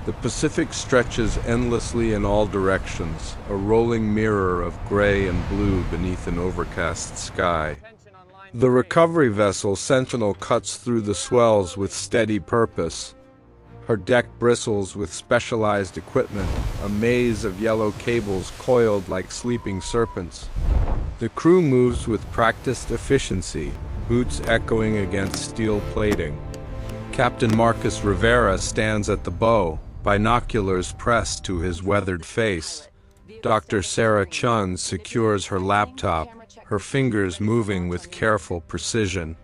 The Pacific stretches endlessly in all directions, a rolling mirror of gray and blue beneath an overcast sky. The recovery vessel Sentinel cuts through the swells with steady purpose. Her deck bristles with specialized equipment, a maze of yellow cables coiled like sleeping serpents. The crew moves with practiced efficiency, boots echoing against steel plating. Captain Marcus Rivera stands at the bow, binoculars pressed to his weathered face. Dr. Sarah Chun secures her laptop, her fingers moving with careful precision.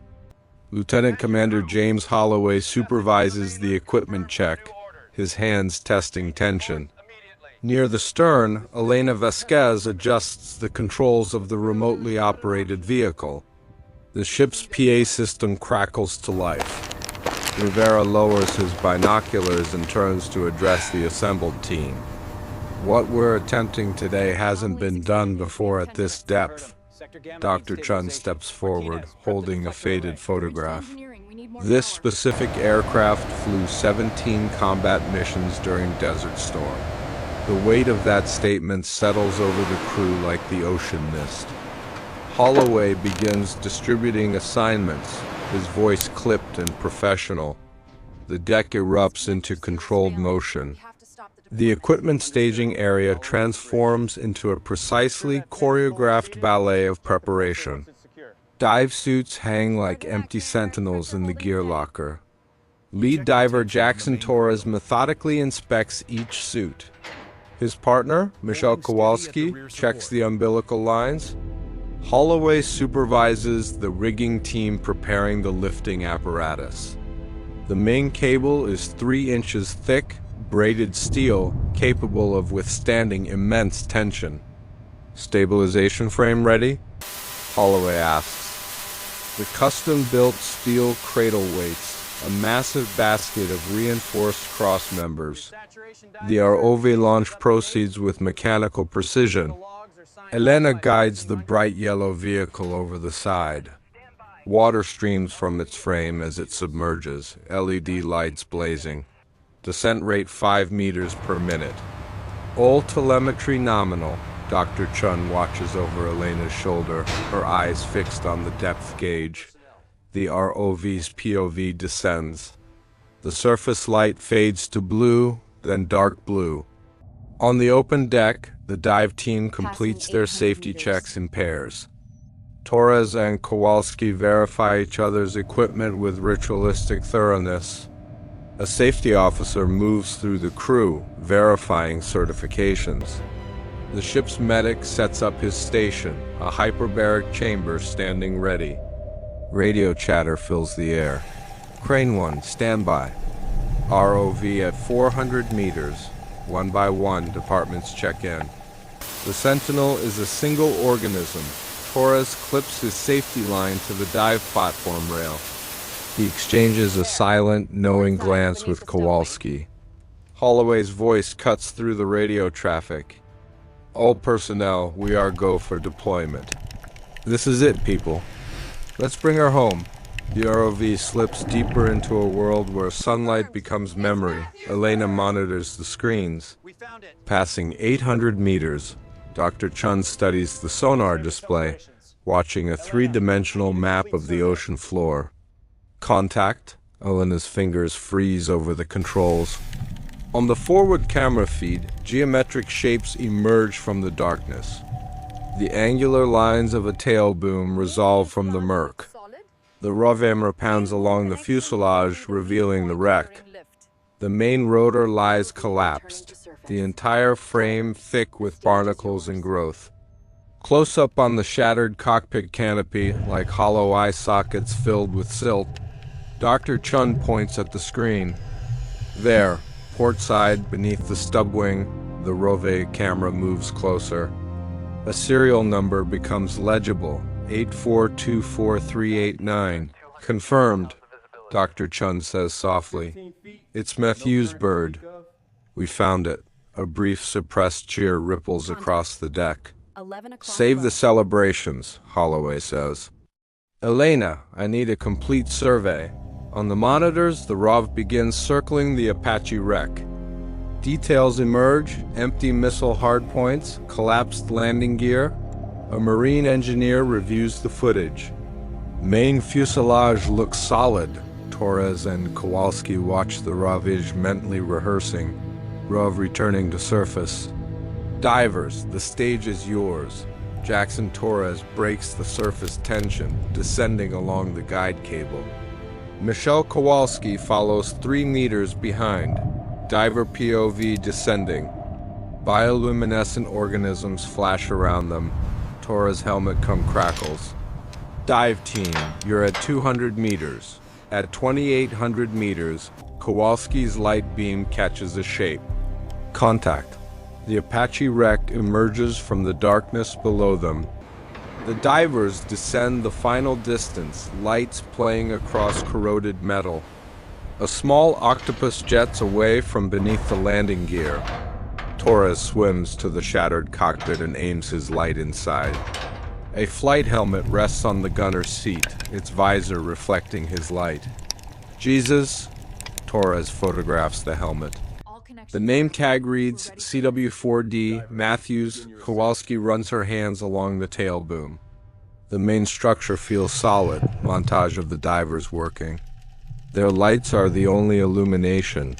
Lieutenant Commander James Holloway supervises the equipment check, his hands testing tension. Near the stern, Elena Vasquez adjusts the controls of the remotely operated vehicle. The ship's PA system crackles to life. Rivera lowers his binoculars and turns to address the assembled team. What we're attempting today hasn't been done before at this depth. Dr. Chun steps forward, holding a faded photograph. This specific aircraft flew 17 combat missions during Desert Storm. The weight of that statement settles over the crew like the ocean mist. Holloway begins distributing assignments, his voice clipped and professional. The deck erupts into controlled motion. The equipment staging area transforms into a precisely choreographed ballet of preparation. Dive suits hang like empty sentinels in the gear locker. Lead diver Jackson Torres methodically inspects each suit. His partner, Michelle Kowalski, checks the umbilical lines. Holloway supervises the rigging team preparing the lifting apparatus. The main cable is 3 inches thick, braided steel capable of withstanding immense tension. Stabilization frame ready? Holloway asks. The custom-built steel cradle waits, a massive basket of reinforced cross members. The ROV launch proceeds with mechanical precision. Elena guides the bright yellow vehicle over the side. Water streams from its frame as it submerges, LED lights blazing. Descent rate 5 meters per minute. All telemetry nominal. Dr. Chun watches over Elena's shoulder, her eyes fixed on the depth gauge. The ROV's POV descends. The surface light fades to blue, then dark blue. On the open deck, the dive team completes their safety checks in pairs. Torres and Kowalski verify each other's equipment with ritualistic thoroughness. A safety officer moves through the crew, verifying certifications. The ship's medic sets up his station, a hyperbaric chamber standing ready. Radio chatter fills the air. Crane 1, standby. ROV at 400 meters. One by one, departments check in. The Sentinel is a single organism. Torres clips his safety line to the dive platform rail. He exchanges a silent, knowing glance with Kowalski. Holloway's voice cuts through the radio traffic. All personnel, we are go for deployment. This is it, people. Let's bring her home. The ROV slips deeper into a world where sunlight becomes memory. Elena monitors the screens. Passing 800 meters, Dr. Chun studies the sonar display, watching a 3-dimensional map of the ocean floor. Contact. Elena's fingers freeze over the controls. On the forward camera feed, geometric shapes emerge from the darkness. The angular lines of a tail boom resolve from the murk. The ROV pounds along the fuselage, revealing the wreck. The main rotor lies collapsed, the entire frame thick with barnacles and growth. Close up on the shattered cockpit canopy, like hollow eye sockets filled with silt, Dr. Chun points at the screen. There, port side, beneath the stub wing, the ROV camera moves closer. A serial number becomes legible, 8424389. Confirmed, Dr. Chun says softly. It's Matthew's bird. We found it. A brief suppressed cheer ripples across the deck. Save the celebrations, Holloway says. Elena, I need a complete survey. On the monitors, the ROV begins circling the Apache wreck. Details emerge: empty missile hardpoints, collapsed landing gear. A marine engineer reviews the footage. Main fuselage looks solid. Torres and Kowalski watch the ravage mentally rehearsing. Rov returning to surface. Divers, the stage is yours. Jackson Torres breaks the surface tension, descending along the guide cable. Michelle Kowalski follows 3 meters behind. Diver POV descending. Bioluminescent organisms flash around them. Torres' helmet crackles. Dive team, you're at 200 meters. At 2,800 meters, Kowalski's light beam catches a shape. Contact. The Apache wreck emerges from the darkness below them. The divers descend the final distance, lights playing across corroded metal. A small octopus jets away from beneath the landing gear. Torres swims to the shattered cockpit and aims his light inside. A flight helmet rests on the gunner's seat, its visor reflecting his light. Jesus. Torres photographs the helmet. The name tag reads CW4D Matthews. Kowalski runs her hands along the tail boom. The main structure feels solid. Montage of the divers working. Their lights are the only illumination.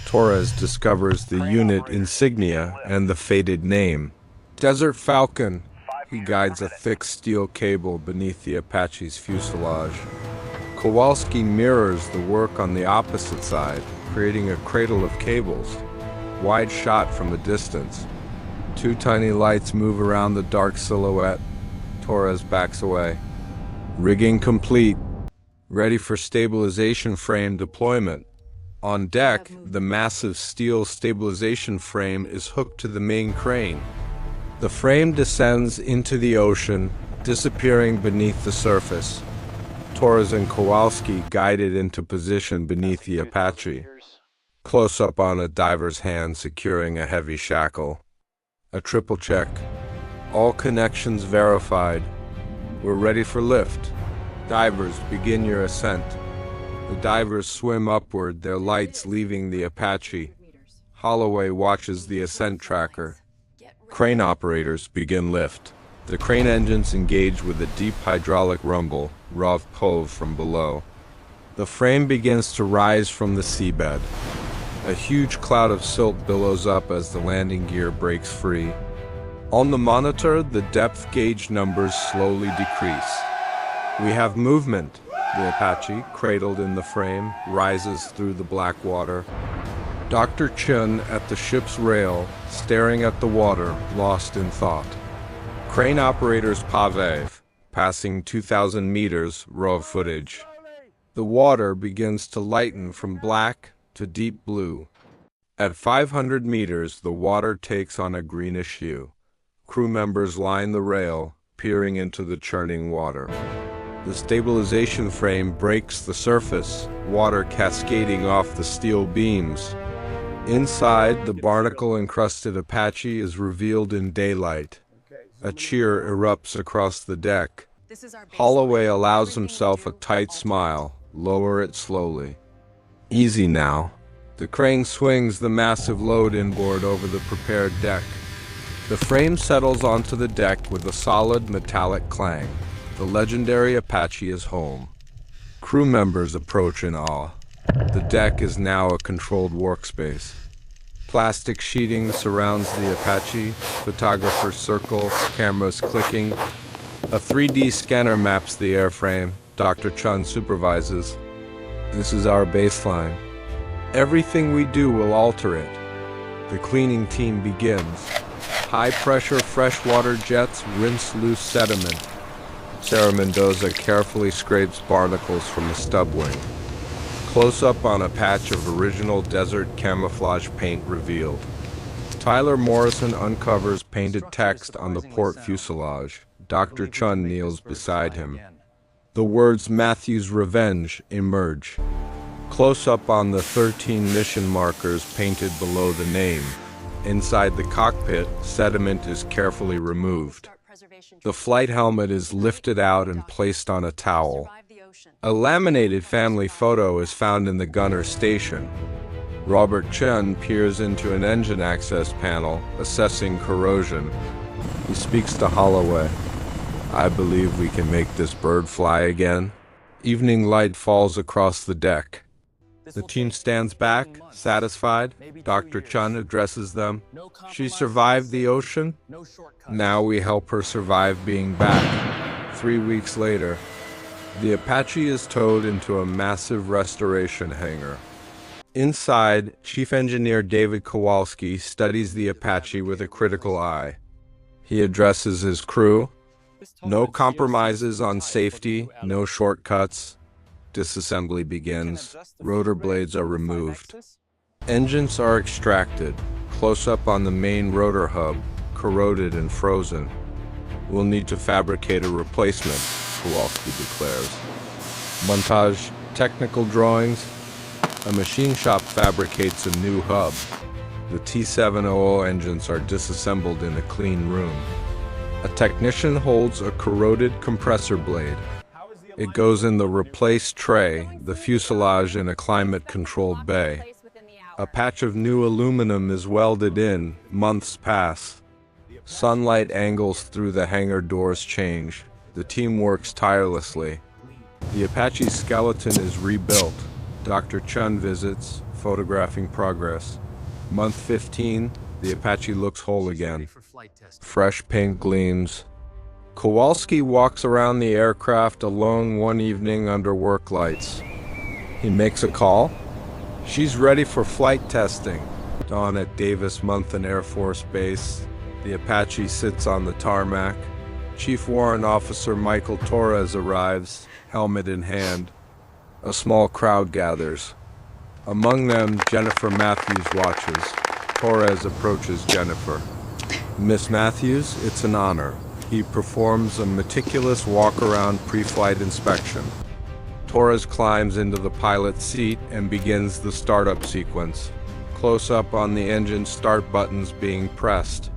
Torres discovers the unit insignia and the faded name. Desert Falcon. He guides a thick steel cable beneath the Apache's fuselage. Kowalski mirrors the work on the opposite side, creating a cradle of cables. Wide shot from a distance. 2 tiny lights move around the dark silhouette. Torres backs away. Rigging complete. Ready for stabilization frame deployment. On deck, the massive steel stabilization frame is hooked to the main crane. The frame descends into the ocean, disappearing beneath the surface. Torres and Kowalski guided into position beneath the Apache. Close up on a diver's hand securing a heavy shackle. A triple check. All connections verified. We're ready for lift. Divers, begin your ascent. The divers swim upward, their lights leaving the Apache. Holloway watches the ascent tracker. Crane operators begin lift. The crane engines engage with a deep hydraulic rumble, Rov Pov from below. The frame begins to rise from the seabed. A huge cloud of silt billows up as the landing gear breaks free. On the monitor, the depth gauge numbers slowly decrease. We have movement. The Apache, cradled in the frame, rises through the black water. Dr. Chun at the ship's rail, staring at the water, lost in thought. Crane operators Pavev, passing 2,000 meters, raw footage. The water begins to lighten from black to deep blue. At 500 meters, the water takes on a greenish hue. Crew members line the rail, peering into the churning water. The stabilization frame breaks the surface, water cascading off the steel beams. Inside, the barnacle-encrusted Apache is revealed in daylight. A cheer erupts across the deck. Holloway allows himself a tight smile. Lower it slowly. Easy now. The crane swings the massive load inboard over the prepared deck. The frame settles onto the deck with a solid metallic clang. The legendary Apache is home. Crew members approach in awe. The deck is now a controlled workspace. Plastic sheeting surrounds the Apache, photographers circle, cameras clicking. A 3D scanner maps the airframe. Dr. Chun supervises. This is our baseline. Everything we do will alter it. The cleaning team begins. High-pressure freshwater jets rinse loose sediment. Sarah Mendoza carefully scrapes barnacles from a stub wing. Close-up on a patch of original desert camouflage paint revealed. Tyler Morrison uncovers painted text on the port fuselage. Dr. Chun kneels beside him. The words Matthew's Revenge emerge. Close-up on the 13 mission markers painted below the name. Inside the cockpit, sediment is carefully removed. The flight helmet is lifted out and placed on a towel. A laminated family photo is found in the gunner's station. Robert Chen peers into an engine access panel, assessing corrosion. He speaks to Holloway. I believe we can make this bird fly again. Evening light falls across the deck. The team stands back, satisfied. Dr. Chun addresses them. She survived the ocean. Now we help her survive being back. 3 weeks later, the Apache is towed into a massive restoration hangar. Inside, Chief Engineer David Kowalski studies the Apache with a critical eye. He addresses his crew. No compromises on safety, no shortcuts. Disassembly begins. Rotor blades are removed. Engines are extracted. Close up on the main rotor hub, corroded and frozen. We'll need to fabricate a replacement, Kowalski declares. Montage, technical drawings. A machine shop fabricates a new hub. The T700 engines are disassembled in a clean room. A technician holds a corroded compressor blade. It goes in the replaced tray, the fuselage in a climate-controlled bay. A patch of new aluminum is welded in. Months pass. Sunlight angles through the hangar doors change. The team works tirelessly. The Apache's skeleton is rebuilt. Dr. Chun visits, photographing progress. Month 15, the Apache looks whole again. Fresh paint gleams. Kowalski walks around the aircraft alone one evening under work lights. He makes a call. She's ready for flight testing. Dawn at Davis Monthan Air Force Base. The Apache sits on the tarmac. Chief Warrant Officer Michael Torres arrives, helmet in hand. A small crowd gathers. Among them, Jennifer Matthews watches. Torres approaches Jennifer. Miss Matthews, it's an honor. He performs a meticulous walk-around pre-flight inspection. Torres climbs into the pilot's seat and begins the startup sequence. Close-up on the engine start buttons being pressed.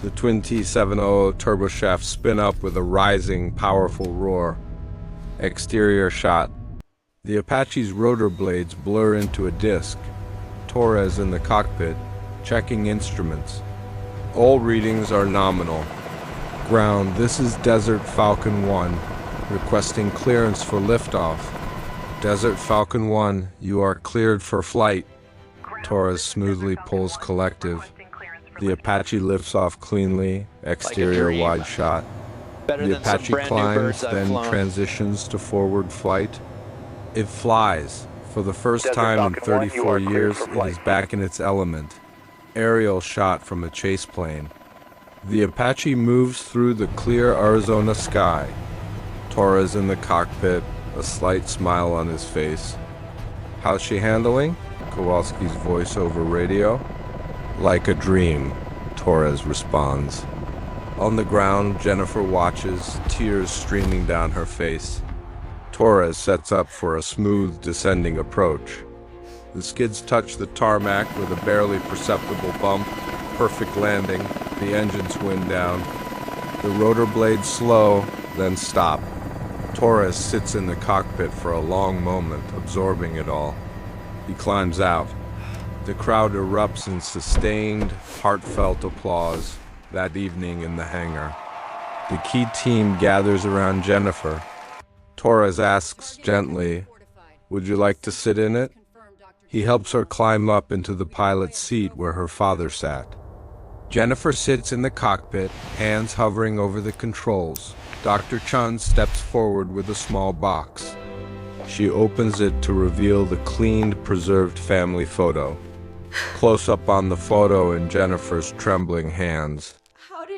The twin T700 turboshafts spin up with a rising, powerful roar. Exterior shot. The Apache's rotor blades blur into a disc. Torres in the cockpit, checking instruments. All readings are nominal. Ground, this is Desert Falcon 1, requesting clearance for liftoff. Desert Falcon 1, you are cleared for flight. Torres smoothly pulls collective. The Apache lifts off cleanly, exterior wide shot. The Apache climbs, then transitions to forward flight. It flies. For the first time in 34 years, it is back in its element. Aerial shot from a chase plane. The Apache moves through the clear Arizona sky. Torres in the cockpit, a slight smile on his face. How's she handling? Kowalski's voice over radio. Like a dream, Torres responds. On the ground, Jennifer watches, tears streaming down her face. Torres sets up for a smooth descending approach. The skids touch the tarmac with a barely perceptible bump. Perfect landing. The engines wind down. The rotor blades slow, then stop. Torres sits in the cockpit for a long moment, absorbing it all. He climbs out. The crowd erupts in sustained, heartfelt applause that evening in the hangar. The key team gathers around Jennifer. Torres asks gently, "Would you like to sit in it?" He helps her climb up into the pilot's seat where her father sat. Jennifer sits in the cockpit, hands hovering over the controls. Dr. Chun steps forward with a small box. She opens it to reveal the cleaned, preserved family photo. Close up on the photo in Jennifer's trembling hands.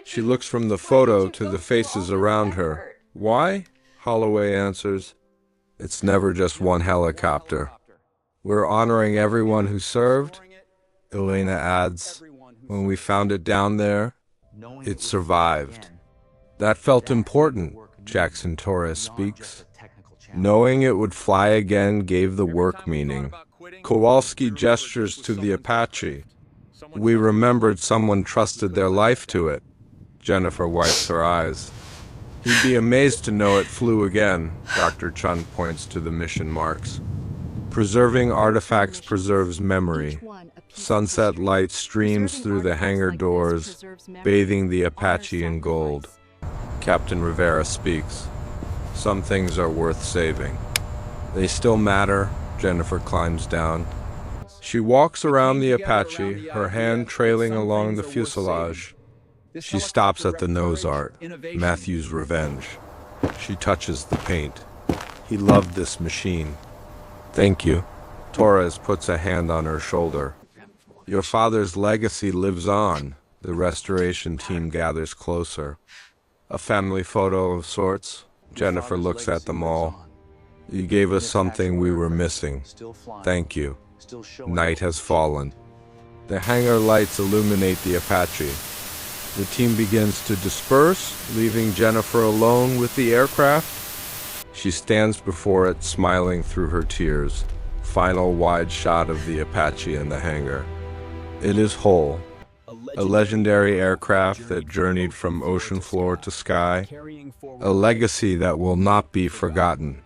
She looks from the photo to the faces around her. Why? Holloway answers. It's never just one helicopter. We're honoring everyone who served, Elena adds. When we found it down there, it survived. That felt important, Jackson Torres speaks. Knowing it would fly again gave the work meaning. Kowalski gestures to the Apache. We remembered someone trusted their life to it. Jennifer wipes her eyes. He'd be amazed to know it flew again, Dr. Chun points to the mission marks. Preserving artifacts preserves memory. Sunset light streams through the hangar doors, bathing the Apache in gold. Captain Rivera speaks. Some things are worth saving. They still matter. Jennifer climbs down. She walks around the Apache, her hand trailing along the fuselage. She stops at the nose art, Matthew's Revenge. She touches the paint. He loved this machine. Thank you. Torres puts a hand on her shoulder. Your father's legacy lives on. The restoration team gathers closer. A family photo of sorts. Jennifer looks at them all. You gave us something we were missing. Thank you. Night has fallen. The hangar lights illuminate the Apache. The team begins to disperse, leaving Jennifer alone with the aircraft. She stands before it, smiling through her tears. Final wide shot of the Apache in the hangar. It is whole. A legendary aircraft that journeyed from ocean floor to sky. A legacy that will not be forgotten.